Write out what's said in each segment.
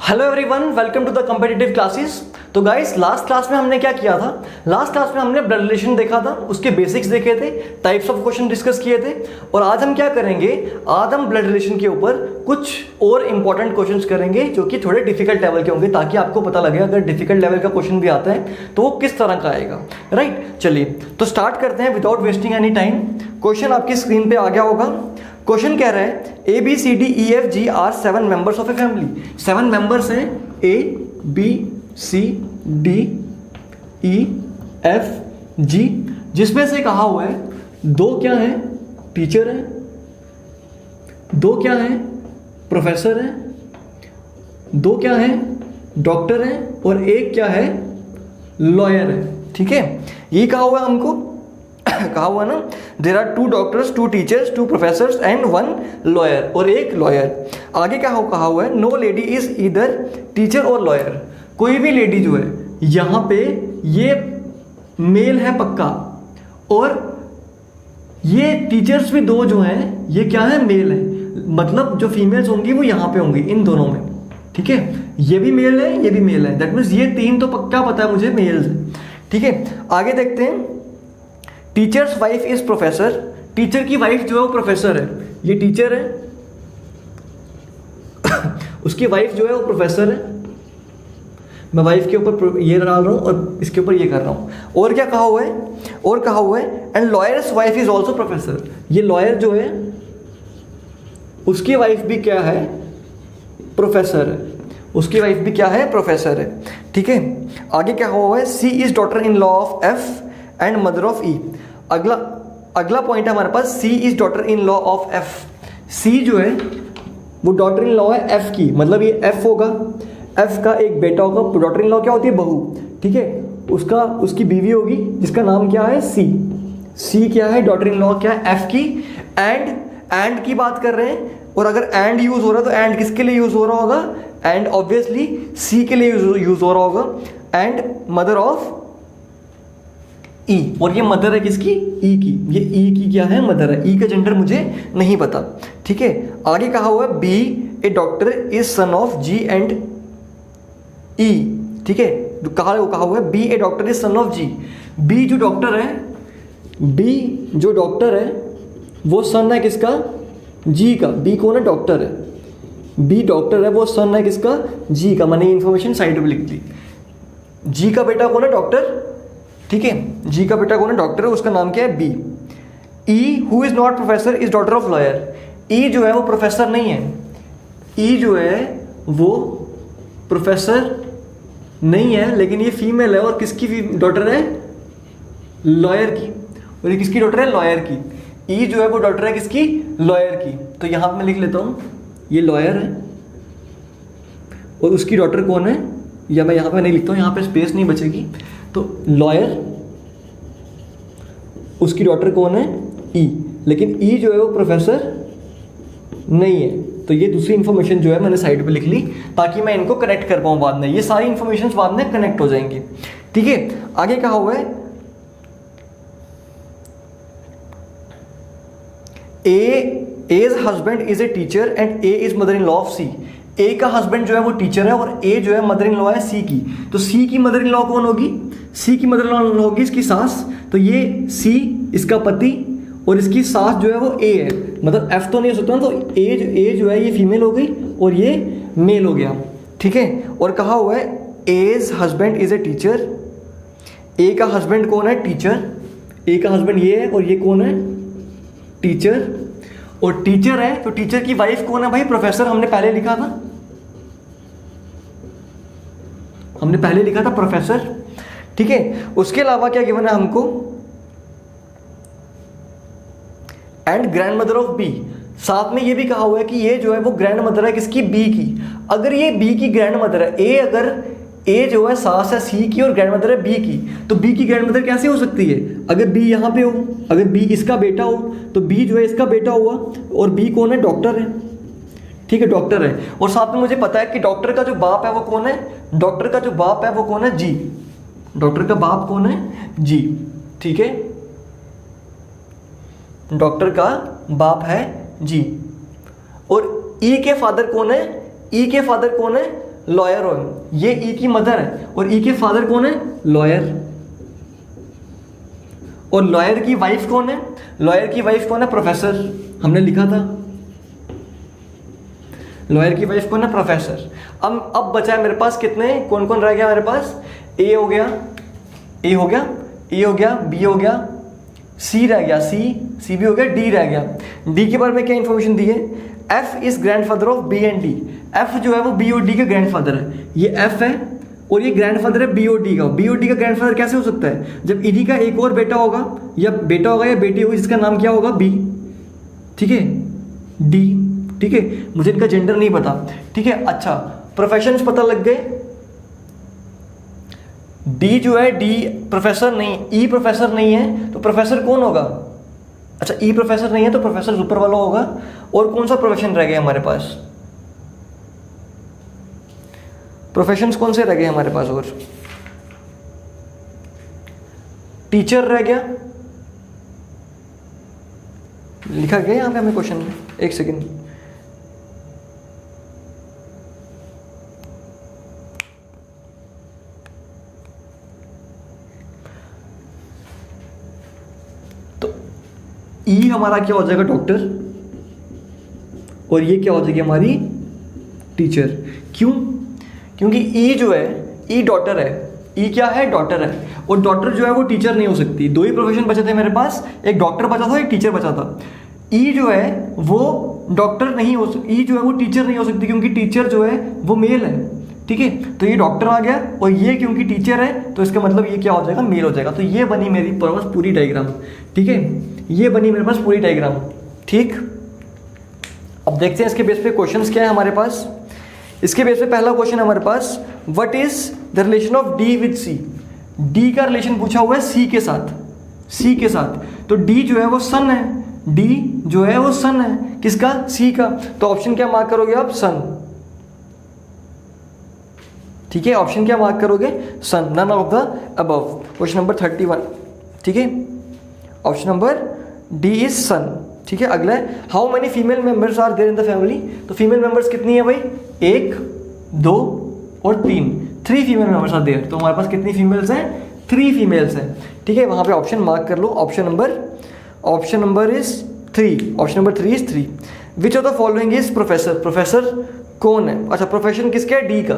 Hello everyone, welcome to the competitive classes. तो guys, last class में हमने क्या किया था? लास्ट क्लास में हमने ब्लड रिलेशन देखा था, उसके बेसिक्स देखे थे, टाइप्स ऑफ क्वेश्चन डिस्कस किए थे। और आज हम क्या करेंगे? आज हम ब्लड रिलेशन के ऊपर कुछ और इंपॉर्टेंट क्वेश्चंस करेंगे जो कि थोड़े डिफिकल्ट लेवल के होंगे, ताकि आपको पता लगे अगर डिफिकल्ट लेवल का क्वेश्चन भी आता है तो वो किस तरह का आएगा। राइट, चलिए तो स्टार्ट करते हैं without wasting any time. Question आपकी स्क्रीन पे आ गया होगा। क्वेश्चन कह रहा है A B C D E F G are 7 members of a family. 7 members हैं, A B C D E F G, जिसमें से कहा हुआ है दो क्या है? टीचर है, दो क्या है? प्रोफेसर है, दो क्या है? डॉक्टर है, और एक क्या है? लॉयर है। ठीक है, ये कहा हुआ है हमको कहा हुआ ना, there are 2 doctors, 2 teachers, 2 professors and 1 lawyer, और एक लॉयर। आगे क्या कहा हुआ है? No lady is either teacher or lawyer. कोई भी लेडी जो है, यहाँ पे ये मेल है पक्का, और ये टीचर्स भी दो जो हैं ये क्या है? मेल है। मतलब जो फीमेल्स होंगी वो यहाँ पे होंगी, इन दोनों में। ठीक है, ये भी मेल है, ये भी मेल है, दैट मीन्स ये 3 तो पक्का पता है मुझे मेल्स है। ठीक है, आगे देखते हैं। Teachers wife is professor. Teacher की वाइफ जो है वो प्रोफेसर है। ये टीचर है उसकी वाइफ जो है वो प्रोफेसर है। मैं वाइफ के ऊपर ये डाल रहा हूँ और इसके ऊपर ये कर रहा हूँ। और क्या कहा हुआ है? और कहा हुआ है and lawyers wife is also professor. ये लॉयर जो है उसकी वाइफ भी क्या है? प्रोफेसर है। उसकी वाइफ भी क्या है? प्रोफेसर है। ठीक है, आगे क्या हुआ है? C is daughter in law of F and mother of E. अगला पॉइंट है हमारे पास, C is daughter in law of F. C जो है वो डॉटर इन लॉ है एफ की, मतलब ये एफ होगा, एफ का एक बेटा होगा। डॉटर इन लॉ क्या होती है? बहू। ठीक है, उसकी बीवी होगी जिसका नाम क्या है? सी। सी क्या है? डॉटर इन लॉ क्या है? एफ की। एंड की बात कर रहे हैं, और अगर एंड यूज हो रहा है तो एंड किसके लिए यूज हो रहा होगा? एंड ऑब्वियसली सी के लिए यूज हो रहा होगा। एंड मदर ऑफ ई, और ये मदर है किसकी? ई की। ये ई की क्या है? मदर है। ई का जेंडर मुझे नहीं पता। ठीक है, आगे कहा हुआ है B a doctor is son of G and E. ठीक है, कहा हुआ है B a doctor is son of G. B जो डॉक्टर है, बी जो डॉक्टर है वो सन है किसका? जी का। बी कौन है? डॉक्टर है। बी डॉक्टर है, वो सन है किसका? जी का। मैंने इन्फॉर्मेशन साइड में लिख दी। जी का बेटा कौन है? डॉक्टर। ठीक है, जी का बेटा कौन है? डॉक्टर है, उसका नाम क्या है? B. E who is not professor is daughter of lawyer. E जो है वो प्रोफेसर नहीं है। ई जो है वो प्रोफेसर नहीं है, लेकिन ये फीमेल है, और किसकी डॉटर है? लॉयर की। और ये किसकी डॉटर है? लॉयर की। ई जो है वो डॉटर है किसकी? लॉयर की। तो यहां पे मैं लिख लेता हूं, ये लॉयर है और उसकी डॉटर कौन है? या मैं यहां पे नहीं लिखता हूं, यहां पे स्पेस नहीं बचेगी। तो लॉयर, उसकी डॉटर कौन है? ई। लेकिन ई जो है वो प्रोफेसर नहीं है। तो ये दूसरी इंफॉर्मेशन जो है मैंने साइड पे लिख ली, ताकि मैं इनको कनेक्ट कर पाऊँ बाद में। ये सारी इंफॉर्मेशन बाद में कनेक्ट हो जाएंगी। ठीक है, आगे कहा हुआ है A's husband is a teacher and A is mother in law of C. A का हस्बैंड जो है वो टीचर है, और ए जो है मदर इन लॉ है सी की। तो सी की मदर इन लॉ कौन होगी? सी की मदर इन लॉ होगी इसकी सास। तो ये सी इसका पति, और इसकी सास जो है वो ए है। मतलब एफ तो नहीं हो सकता, तो ए जो है ये फीमेल हो गई और ये मेल हो गया। ठीक है, और कहा हुआ है A's husband is a teacher. A का हस्बैंड कौन है? टीचर। ए का हस्बैंड ये है, और ये कौन है? टीचर। और टीचर है तो टीचर की वाइफ कौन है भाई? प्रोफेसर। हमने पहले लिखा था, प्रोफेसर। ठीक है, उसके अलावा क्या गिवन है हमको? And grandmother of B. साथ में ये भी कहा हुआ है कि ये जो है वो ग्रैंड मदर है किसकी? बी की। अगर ये बी की ग्रैंड मदर है, अगर ए जो है सास है सी की और ग्रैंड मदर है बी की, तो बी की ग्रैंड मदर कैसे हो सकती है? अगर बी यहाँ पे हो, अगर बी इसका बेटा हो, तो बी जो है इसका बेटा हुआ, और बी कौन है? डॉक्टर है। ठीक है, डॉक्टर है। और साथ में मुझे पता है कि डॉक्टर का जो बाप है वो कौन है? डॉक्टर का जो बाप है वो कौन है? जी। डॉक्टर का बाप कौन है? जी। ठीक है, डॉक्टर का बाप है जी। और ई के फादर कौन है? ई के फादर कौन है? लॉयर हो, ये ई की मदर है और ई के फादर कौन है? लॉयर। और लॉयर की वाइफ कौन है? लॉयर की वाइफ कौन है? प्रोफेसर। हमने लिखा था लॉयर की वाइफ कौन है? प्रोफेसर। अब बचा है मेरे पास कितने, कौन कौन रह गया मेरे पास? ए हो गया, ए हो गया, ए हो गया, बी हो गया, सी रह गया, सी भी हो गया, डी रह गया। डी के बारे में क्या इंफॉर्मेशन दी है? F is grandfather of B and D. F जो है वो बी और डी का ग्रैंडफादर है, ये एफ है और ये ग्रैंडफादर है बी और डी का। बी और डी का ग्रैंडफादर कैसे हो सकता है? जब ईडी का एक और बेटा होगा या बेटी होगी जिसका नाम क्या होगा? बी, ठीक है, डी, ठीक है, मुझे इनका जेंडर नहीं पता, ठीक है। अच्छा, प्रोफेशंस पता लग गए। डी जो है, डी प्रोफेसर नहीं, ई प्रोफेसर नहीं है, तो प्रोफेसर कौन होगा? अच्छा, ई प्रोफेसर नहीं है तो प्रोफेसर ऊपर वाला होगा। और कौन सा प्रोफेशन रह गया हमारे पास? प्रोफेशंस कौन से रह गए हमारे पास? और टीचर रह गया, लिखा गया यहाँ पे हमें क्वेश्चन में, एक सेकेंड। तो ई हमारा क्या हो जाएगा? डॉक्टर। और ये क्या हो जाएगी? हमारी टीचर। क्यों? क्योंकि ई जो है, ई डॉटर है, ई क्या है? डॉटर है। और डॉटर जो है वो टीचर नहीं हो सकती। दो ही प्रोफेशन बचे थे मेरे पास, एक डॉक्टर बचा था, एक टीचर बचा था। ई जो है वो डॉक्टर नहीं हो सकती, ई जो है वो टीचर नहीं हो सकती क्योंकि टीचर जो है वो मेल है, ठीक है। तो ये डॉक्टर आ गया और ये क्योंकि टीचर है तो इसका मतलब ये क्या हो जाएगा? मेल हो जाएगा। तो ये बनी मेरी पास पूरी डायग्राम, ठीक है, ये बनी मेरे पास पूरी डायग्राम, ठीक। अब देखते हैं इसके बेस पे क्वेश्चंस क्या है हमारे पास। इसके बेस पे पहला क्वेश्चन हमारे पास, what is the relation of D with C. D का रिलेशन पूछा हुआ है सी के साथ, सी के साथ। तो डी जो है वो सन है, डी जो है वो सन है किसका? सी का। तो ऑप्शन क्या मार्क करोगे आप? सन, ठीक है। ऑप्शन क्या मार्क करोगे? Son, none of the above. Question number 31, ठीक है। Option number D is son, ठीक है। अगला है, how many female members are there in the family. तो फीमेल मेंबर्स कितनी है भाई? 1, 2 और 3, 3 फीमेल मेंबर्स आर देयर। तो हमारे पास कितनी फीमेल्स हैं? 3 फीमेल्स हैं, ठीक है। वहां पे ऑप्शन मार्क कर लो। Option number is 3, option number 3 is 3। Which of the following is professor. Professor कौन है? अच्छा, प्रोफेशन किसका है? डी का।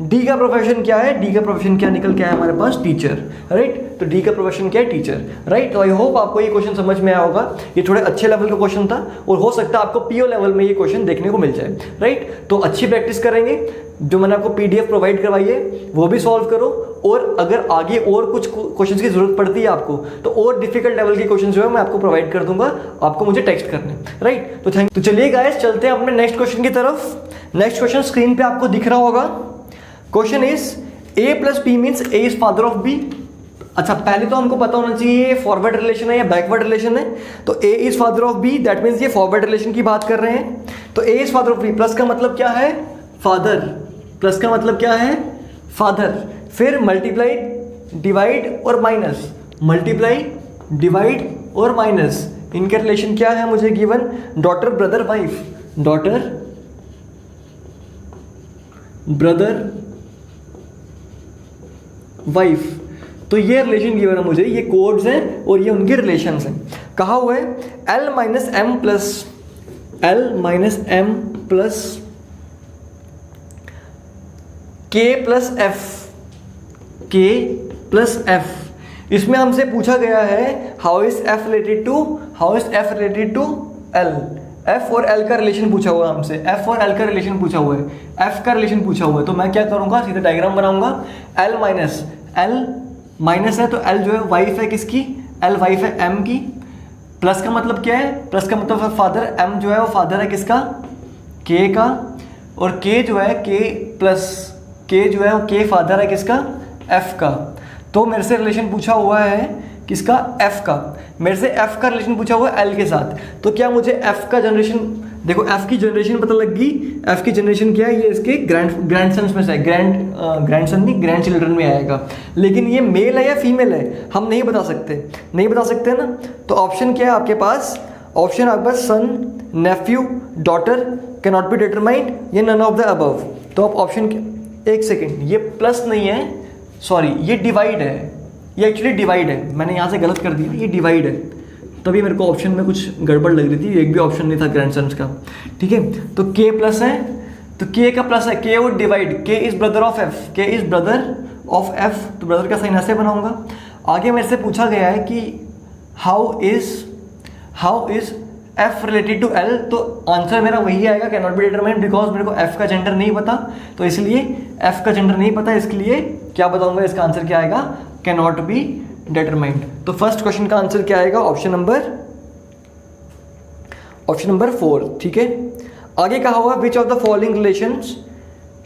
डी का प्रोफेशन क्या है? डी का प्रोफेशन क्या निकल के आया हमारे पास? Teacher, right. तो डी का प्रोफेशन क्या है? Teacher, right. तो आई होप आपको ये क्वेश्चन समझ में आया होगा। ये थोड़े अच्छे लेवल का क्वेश्चन था और हो सकता है आपको पीओ लेवल में ये क्वेश्चन देखने को मिल जाए, राइट। तो अच्छी प्रैक्टिस करेंगे, जो मैंने आपको पीडीएफ प्रोवाइड करवाई है वो भी सॉल्व करो। और अगर आगे और कुछ क्वेश्चंस की जरूरत पड़ती है आपको तो और डिफिकल्ट लेवल के क्वेश्चन जो है मैं आपको प्रोवाइड कर दूंगा, आपको मुझे टेक्स्ट करने, राइट। तो थैंक। तो चलिए गाइस, चलते हैं अपने नेक्स्ट क्वेश्चन की तरफ। नेक्स्ट क्वेश्चन स्क्रीन पे आपको दिख रहा होगा। Question is A plus B means A is father of B. अच्छा, पहले तो हमको पता होना चाहिए ये फॉरवर्ड रिलेशन है या बैकवर्ड रिलेशन है। तो A is father of B, that means ये फॉरवर्ड रिलेशन की बात कर रहे हैं। तो A is father of B, plus का मतलब क्या है? फादर। प्लस का मतलब क्या है? फादर। फिर मल्टीप्लाई, डिवाइड और माइनस, मल्टीप्लाई, डिवाइड और माइनस, इनके रिलेशन क्या है मुझे given? Daughter, brother, wife. Daughter, brother, wife. तो ये रिलेशन गिवन है मुझे, ये कोड्स हैं और ये उनके रिलेशंस हैं। कहा हुआ है L minus M plus K plus F। इसमें हमसे पूछा गया है how is F related to L। F और L का रिलेशन पूछा हुआ है हमसे, F और L का रिलेशन पूछा हुआ है, F का रिलेशन पूछा हुआ है। तो मैं क्या करूंगा? सीधा डायग्राम बनाऊंगा। L माइनस है तो L जो है वाइफ है किसकी? L वाइफ है M की। प्लस का मतलब क्या है? प्लस का मतलब है फादर। M जो है वो फादर है किसका? K का। और K जो है K फादर है किसका? F का। तो मेरे से रिलेशन पूछा हुआ है किसका? F का। मेरे से F का रिलेशन पूछा हुआ है L के साथ। तो क्या मुझे F का जनरेशन, देखो F की जनरेशन पता लग गई। F की जनरेशन क्या है? ये इसके ग्रैंडसन्स में से है, ग्रैंडसन नहीं, ग्रैंड चिल्ड्रन में आएगा। लेकिन ये मेल है या फीमेल है हम नहीं बता सकते ना। तो ऑप्शन क्या है आपके पास? ऑप्शन आपके पास son, nephew, daughter, can not be determined, ये नन ऑफ द अबव। तो आप ऑप्शन एक सेकेंड, ये प्लस नहीं है, सॉरी ये डिवाइड है, ये एक्चुअली डिवाइड है, मैंने यहाँ से गलत कर दिया, ये डिवाइड है, तभी मेरे को ऑप्शन में कुछ गड़बड़ लग रही थी, एक भी ऑप्शन नहीं था ग्रैंडसन्स का, ठीक है। तो के प्लस है, तो के का प्लस है, K would divide, K is brother of F, K is brother of F, तो ब्रदर का साइन ऐसे बनाऊंगा। आगे मेरे से पूछा गया है कि how is F related to L, तो आंसर मेरा वही आएगा, can not be determined, because मेरे को एफ का जेंडर नहीं पता, तो इसलिए एफ का जेंडर नहीं पता, इसलिए क्या बताऊंगा, इसका आंसर क्या आएगा, कैन नॉट बी डिटरमाइंड। तो फर्स्ट क्वेश्चन का आंसर क्या आएगा, ऑप्शन नंबर 4, ठीक है। आगे कहा हुआ which of the following relations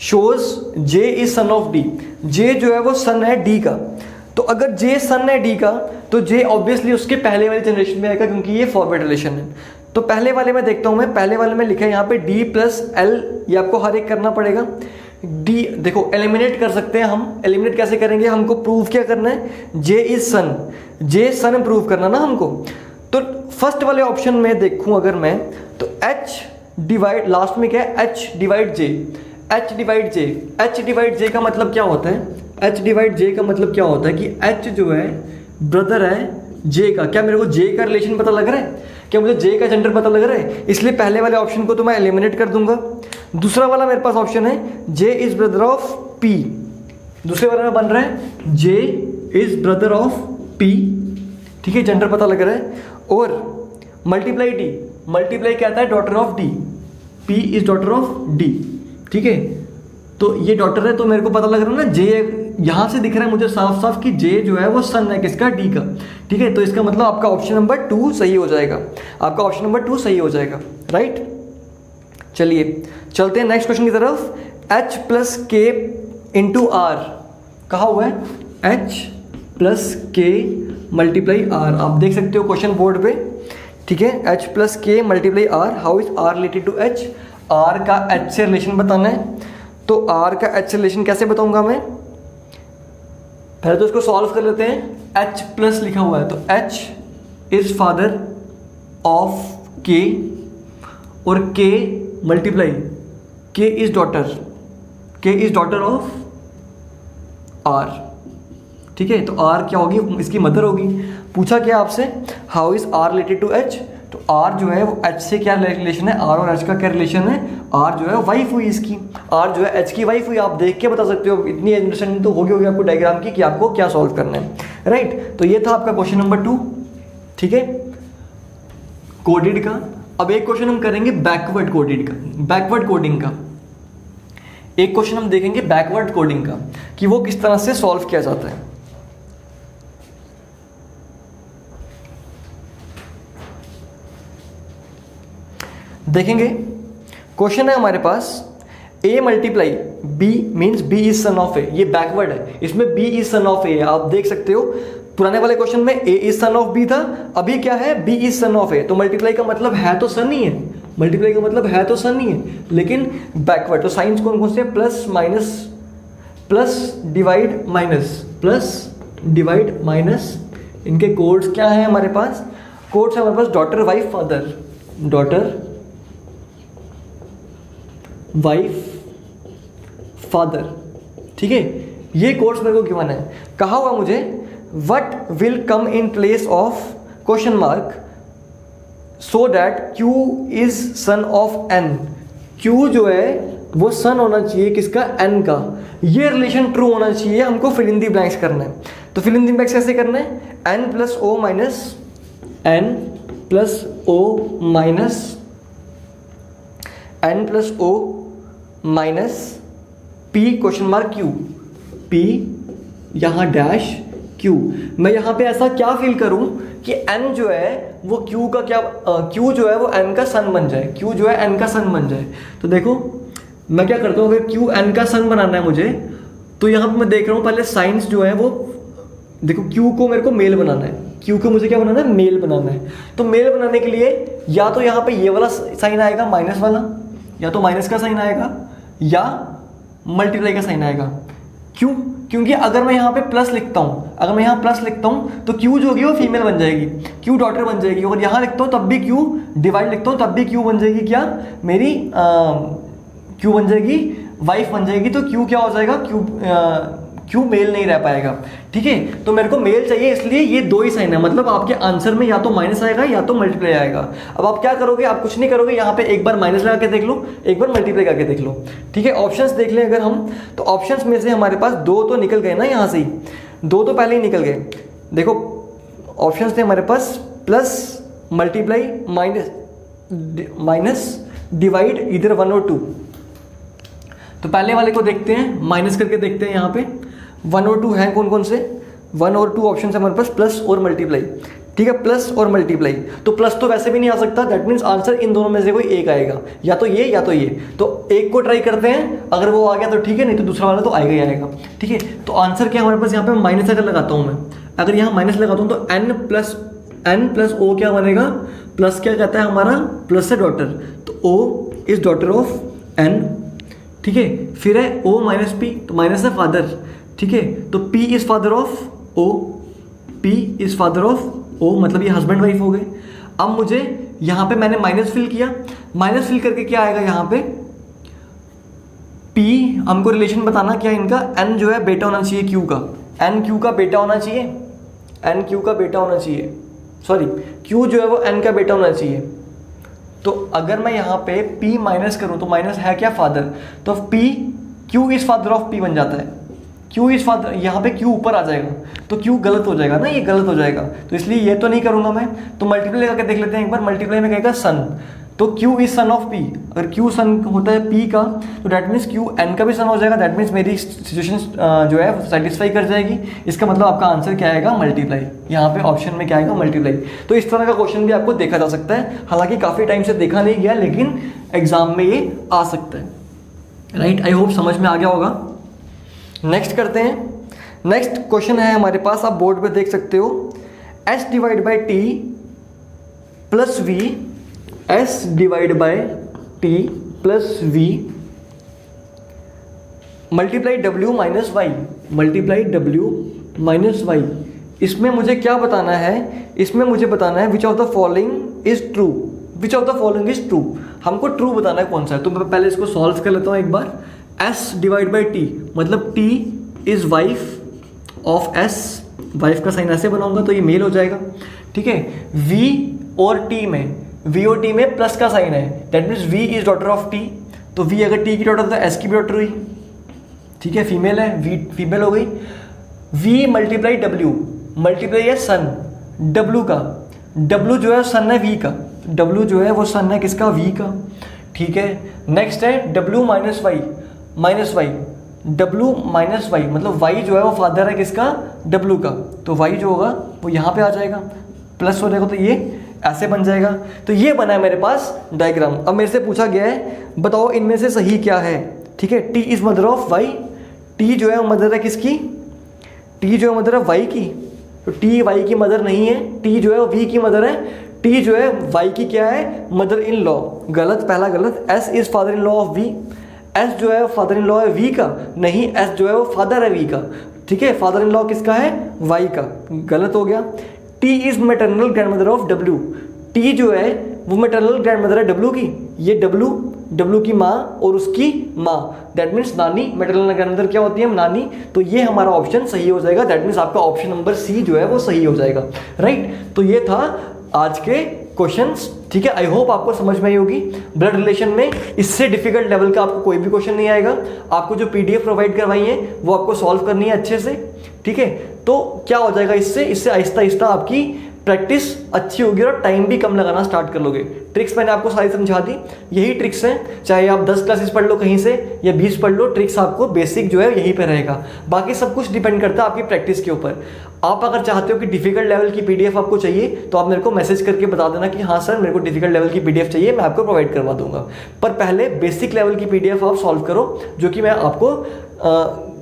shows J is son of D, J जो है वो सन है डी का, तो अगर जे सन है डी का तो जे ऑब्वियसली उसके पहले वाली जनरेशन में आएगा, क्योंकि ये फॉरवर्ड रिलेशन है। तो पहले वाले में देखता हूं मैं, पहले वाले में लिखा है यहाँ पे डी प्लस एल, ये आपको हर एक करना पड़ेगा। डी देखो एलिमिनेट कर सकते हैं हम, एलिमिनेट कैसे करेंगे, हमको प्रूव क्या करना है, जे is sun, J sun prove करना ना हमको। तो फर्स्ट वाले ऑप्शन में देखूं अगर मैं, तो एच डिवाइड, लास्ट में क्या है, एच डिवाइड जे, एच डिवाइड जे, एच डिवाइड जे का मतलब क्या होता है, एच डिवाइड जे का मतलब क्या होता है कि एच जो है ब्रदर है जे का। क्या मेरे को जे का रिलेशन पता लग रहा है, क्या मुझे जे का जेंडर पता लग रहा है, इसलिए पहले वाले ऑप्शन को तो मैं एलिमिनेट कर दूंगा। दूसरा वाला मेरे पास ऑप्शन है जे इज ब्रदर ऑफ पी, दूसरे वाले में बन रहा है जे इज ब्रदर ऑफ पी, ठीक है, जेंडर पता लग रहा है। और मल्टीप्लाई डी, मल्टीप्लाई क्या आता है, daughter of D, P is daughter of D, ठीक है। तो ये डॉटर है, तो मेरे को पता लग रहा है ना, जे यहाँ से दिख रहा है मुझे साफ साफ कि जे जो है वो सन है किसका, डी का, ठीक है। तो इसका मतलब आपका ऑप्शन नंबर 2 सही हो जाएगा, आपका ऑप्शन नंबर 2 सही हो जाएगा, राइट। चलिए चलते हैं नेक्स्ट क्वेश्चन की तरफ। H plus K into R कहा हुआ है, H plus K multiply R, आप देख सकते हो क्वेश्चन बोर्ड पे, ठीक है। H plus K multiply R, how is R related to H, R का एच से रिलेशन बताना है, तो आर का एच से रिलेशन कैसे बताऊंगा मैं, पहले तो इसको सॉल्व कर लेते हैं। एच प्लस लिखा हुआ है, तो एच इज फादर ऑफ के, और के मल्टीप्लाई, के इज डॉटर ऑफ आर, ठीक है। तो आर क्या होगी, इसकी मदर होगी। पूछा क्या आपसे, how is R related to H, तो आर जो है वो एच से क्या रिलेशन है, आर और एच का क्या रिलेशन है, आर जो है वाइफ हुई इसकी, आर जो है एच की वाइफ हुई। आप देख के बता सकते हो, इतनी अंडरस्टैंडिंग तो होगी आपको डायग्राम की कि आपको क्या सॉल्व करना है, राइट। तो ये था आपका क्वेश्चन नंबर 2, ठीक है, कोडेड का। अब एक क्वेश्चन हम करेंगे बैकवर्ड कोडेड का, बैकवर्ड कोडिंग का। एक क्वेश्चन हम देखेंगे बैकवर्ड कोडिंग का कि वो किस तरह से सॉल्व किया जाता है। देखेंगे क्वेश्चन है हमारे पास, a multiply b means b is son of a, ये बैकवर्ड है, इसमें b is son of a है, आप देख सकते हो। पुराने वाले क्वेश्चन में a is son of b था, अभी क्या है, b is son of a, तो मल्टीप्लाई का मतलब है तो सन ही है, मल्टीप्लाई का मतलब है तो सन ही है, लेकिन बैकवर्ड। तो साइंस कौन कौन से, plus minus, plus divide minus, plus divide minus, इनके कोड्स क्या है हमारे पास, कोड्स है हमारे पास daughter wife father, daughter wife father, ठीक है। ये कोर्स मेरे को गिवन है, कहा हुआ मुझे what will come in place of question mark so that Q is son of N, Q जो है वो सन होना चाहिए किसका, N का, ये रिलेशन ट्रू होना चाहिए, हमको फिल इन दी ब्लैंक्स करना है। तो फिल इन दी ब्लैंक्स कैसे करना है, N plus O minus N plus O minus N plus O minus P question mark Q, P यहाँ डैश Q। मैं यहाँ पे ऐसा क्या फील करूँ कि N जो है वो Q का क्या, Q जो है वो N का सन बन जाए, Q जो है N का सन बन जाए। तो देखो मैं क्या करता हूँ, अगर Q N का सन बनाना है मुझे, तो यहाँ पे मैं देख रहा हूँ पहले साइंस जो है वो, देखो Q को मेरे को मेल बनाना है, Q को मुझे क्या बनाना है, मेल बनाना है। तो मेल बनाने के लिए या तो यहाँ पे ये वाला साइन आएगा माइनस वाला, या तो माइनस का साइन आएगा, या मल्टीप्लाई का साइन आएगा। क्यों, क्योंकि अगर मैं यहाँ पे प्लस लिखता हूँ, अगर मैं यहाँ प्लस लिखता हूँ तो Q जो होगी वो फीमेल बन जाएगी, Q डॉटर बन जाएगी। और यहाँ लिखता हूँ तब भी Q, डिवाइड लिखता हूँ तब भी Q बन जाएगी क्या मेरी, Q बन जाएगी वाइफ बन जाएगी तो क्यू क्या हो जाएगा, क्यू मेल नहीं रह पाएगा। ठीक है, तो मेरे को मेल चाहिए, इसलिए ये दो ही साइन है, मतलब आपके आंसर में या तो माइनस आएगा या तो मल्टीप्लाई आएगा। अब आप क्या करोगे, आप कुछ नहीं करोगे, यहाँ पे एक बार माइनस लगा के देख लो, एक बार मल्टीप्लाई करके देख लो। ठीक है, ऑप्शंस देख लें अगर हम, तो ऑप्शंस में से हमारे पास दो तो निकल गए ना, यहाँ से ही दो तो पहले ही निकल गए। देखो ऑप्शंस थे हमारे पास प्लस, मल्टीप्लाई, माइनस, डिवाइड, इधर 1 और 2। तो पहले वाले को देखते हैं, माइनस करके देखते हैं। यहाँ पे 1 और 2 हैं, कौन कौन से, 1 और 2 ऑप्शन है हमारे पास, प्लस और मल्टीप्लाई। ठीक है, प्लस और मल्टीप्लाई, तो प्लस तो वैसे भी नहीं आ सकता, दैट मीन्स आंसर इन दोनों में से कोई एक आएगा, या तो ये या तो ये। तो एक को ट्राई करते हैं, अगर वो आ गया तो ठीक है, नहीं तो दूसरा वाला तो आएगा ही आएगा। ठीक है, तो आंसर क्या हमारे पास यहाँ पे, माइनस अगर लगाता हूँ मैं, अगर यहाँ माइनस लगाता हूँ तो n प्लस ओ क्या बनेगा, प्लस क्या कहता है हमारा, प्लस है डॉटर, तो o is daughter of n। ठीक है, फिर है o माइनस p, तो माइनस है फादर। ठीक है, तो p is father of o, p is father of o, मतलब ये हस्बैंड वाइफ हो गए। अब मुझे यहाँ पे मैंने माइनस फिल किया, माइनस फिल करके क्या आएगा यहाँ पे, p, हमको रिलेशन बताना क्या है इनका, n जो है बेटा होना चाहिए q का, n q का बेटा होना चाहिए, n q का बेटा होना चाहिए, सॉरी q जो है वो n का बेटा होना चाहिए। तो अगर मैं यहाँ पे p माइनस करूँ तो माइनस है क्या, फादर, तो p q is father of p बन जाता है, q इज फादर, यहाँ पे q ऊपर आ जाएगा तो q गलत हो जाएगा ना, ये गलत हो जाएगा, तो इसलिए ये तो नहीं करूँगा मैं। तो मल्टीप्लाई करके देख लेते हैं एक बार, मल्टीप्लाई में कहेगा सन, तो q is son of p, अगर q सन होता है p का, तो दैट मीन्स q n का भी सन हो जाएगा, दैट मीन्स मेरी सिचुएशन जो है सेटिस्फाई कर जाएगी। इसका मतलब आपका आंसर क्या आएगा, मल्टीप्लाई। यहाँ पे ऑप्शन में क्या आएगा, मल्टीप्लाई। तो इस तरह का क्वेश्चन भी आपको देखा जा सकता है, हालांकि काफ़ी टाइम से देखा नहीं गया, लेकिन एग्जाम में ये आ सकता है। राइट, आई होप समझ में आ गया होगा। नेक्स्ट करते हैं, नेक्स्ट क्वेश्चन है हमारे पास, आप बोर्ड पे देख सकते हो, s divide by T plus V, s divide by t plus v multiply w minus Y, multiply w minus Y. इसमें मुझे क्या बताना है, इसमें मुझे बताना है which of the following is true, which of the following is true, हमको ट्रू बताना है कौन सा है। तो मैं पहले इसको सॉल्व कर लेता हूँ एक बार। s डिवाइड बाई t, मतलब t is wife of s, wife का साइन ऐसे बनाऊंगा तो ये मेल हो जाएगा। ठीक है, v और t में, v और t में प्लस का साइन है, that means v is daughter of t, तो v अगर t की डॉटर तो s की भी डॉटर हुई। ठीक है, फीमेल है, v फीमेल हो गई। v मल्टीप्लाई w, मल्टीप्लाई है सन w का, w जो है सन है v का, w जो है वो सन है किसका, v का। ठीक है, नेक्स्ट है w minus Y, minus Y, w minus Y, मतलब y जो है वो फादर है किसका, w का, तो y जो होगा वो यहाँ पे आ जाएगा, प्लस हो जाएगा तो ये ऐसे बन जाएगा। तो ये बना है मेरे पास डायग्राम। अब मेरे से पूछा गया है बताओ इनमें से सही क्या है। ठीक है, t is mother of y, t जो है वो मदर है किसकी, t जो है मदर है y की, तो t y की मदर नहीं है, t जो है वो v की मदर है, t जो है y की क्या है, मदर इन लॉ, गलत, पहला गलत। s is father in law of v, s जो है फादर इन लॉ है v का, नहीं s जो है वो फादर है v का। ठीक है, फादर इन लॉ किसका है, y का, गलत हो गया। t is maternal grandmother of w, t जो है वो मैटरनल ग्रैंडमदर है w की, ये w की माँ और उसकी माँ, दैट मीन्स नानी, मैटरनल ग्रैंडमदर क्या होती है, नानी। तो ये हमारा ऑप्शन सही हो जाएगा, दैट मीन्स आपका ऑप्शन नंबर सी जो है वो सही हो जाएगा। राइट, तो ये था आज के क्वेश्चंस। ठीक है, आई होप आपको समझ में आई होगी। ब्लड रिलेशन में इससे डिफिकल्ट लेवल का आपको कोई भी क्वेश्चन नहीं आएगा। आपको जो पीडीएफ प्रोवाइड करवाई है वो आपको सॉल्व करनी है अच्छे से। ठीक है, तो क्या हो जाएगा इससे आहिस्ता आहिस्ता आपकी प्रैक्टिस अच्छी होगी और टाइम भी कम लगाना स्टार्ट कर लोगे। ट्रिक्स मैंने आपको सारी समझा दी, यही ट्रिक्स हैं, चाहे आप 10 क्लासेस पढ़ लो कहीं से या 20 पढ़ लो, ट्रिक्स आपको बेसिक जो है यहीं पे रहेगा। बाकी सब कुछ डिपेंड करता है आपकी प्रैक्टिस के ऊपर। आप अगर चाहते हो कि डिफिकल्ट लेवल की पीडीएफ आपको चाहिए तो आप मेरे को मैसेज करके बता देना कि हाँ सर मेरे को डिफिकल्ट लेवल की पीडीएफ चाहिए, मैं आपको प्रोवाइड करवा दूंगा। पर पहले बेसिक लेवल की पीडीएफ आप सॉल्व करो, जो कि मैं आपको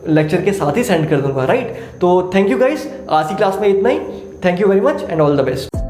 लेक्चर के साथ ही सेंड कर दूंगा। राइट, तो थैंक यू गाइस, आज की क्लास में इतना ही। Thank you very much and all the best.